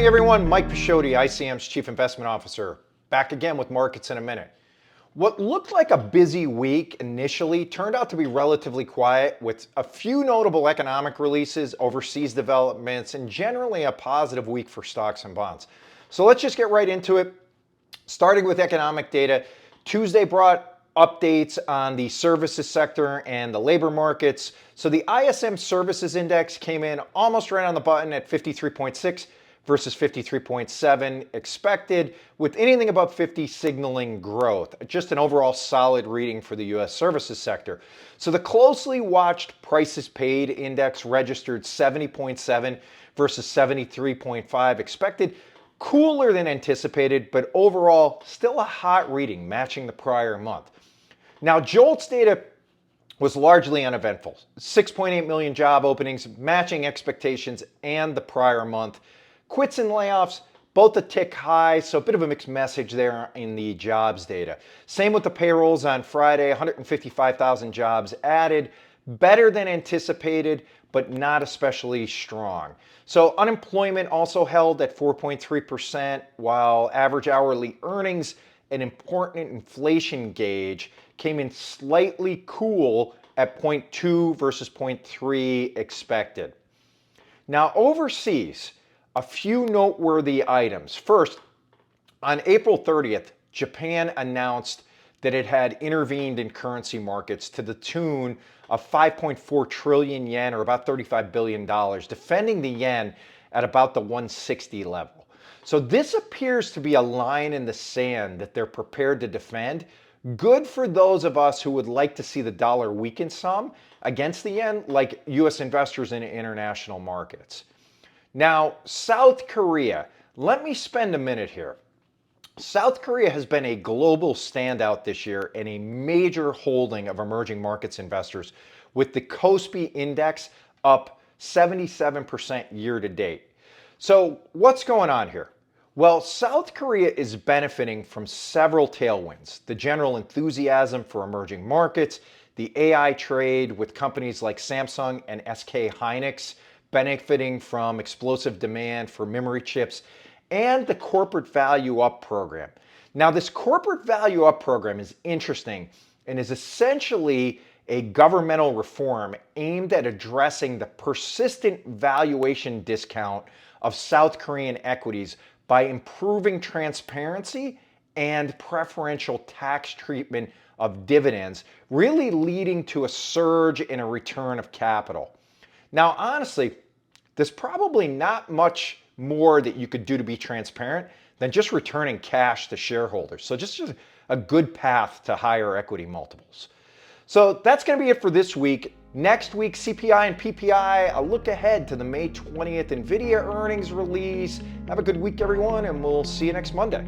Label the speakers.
Speaker 1: morning, everyone. Mike Paciotti, ICM's Chief Investment Officer, back again with markets in a minute. What looked like a busy week initially turned out to be relatively quiet, with a few notable economic releases, overseas developments, and generally a positive week for stocks and bonds. So let's just get right into it. Starting with economic data, Tuesday brought updates on the services sector and the labor markets. So the ISM Services Index came in almost right on the button at 53.6 versus 53.7 expected, with anything above 50 signaling growth. Just an overall solid reading for the US services sector. So the closely watched prices paid index registered 70.7 versus 73.5 expected. Cooler than anticipated, but overall still a hot reading, matching the prior month. Now, JOLTS data was largely uneventful. 6.8 million job openings, matching expectations and the prior month. Quits and layoffs, both a tick high, so a bit of a mixed message there in the jobs data. Same with the payrolls on Friday, 155,000 jobs added, better than anticipated, but not especially strong. So unemployment also held at 4.3%, while average hourly earnings, an important inflation gauge, came in slightly cool at 0.2 versus 0.3 expected. Now overseas, a few noteworthy items. First, on April 30th, Japan announced that it had intervened in currency markets to the tune of 5.4 trillion yen, or about $35 billion, defending the yen at about the 160 level. So this appears to be a line in the sand that they're prepared to defend. Good for those of us who would like to see the dollar weaken some against the yen, like US investors in international markets. Now, South Korea, let me spend a minute here. South Korea has been a global standout this year and a major holding of emerging markets investors, with the KOSPI index up 77% year to date. So what's going on here? Well, South Korea is benefiting from several tailwinds: the general enthusiasm for emerging markets, the AI trade with companies like Samsung and SK Hynix benefiting from explosive demand for memory chips, and the Corporate Value Up program. Now, this Corporate Value Up program is interesting and is essentially a governmental reform aimed at addressing the persistent valuation discount of South Korean equities by improving transparency and preferential tax treatment of dividends, really leading to a surge in a return of capital. Now, honestly, there's probably not much more that you could do to be transparent than just returning cash to shareholders. So just a good path to higher equity multiples. So that's going to be it for this week. Next week, CPI and PPI, a look ahead to the May 20th NVIDIA earnings release. Have a good week, everyone, and we'll see you next Monday.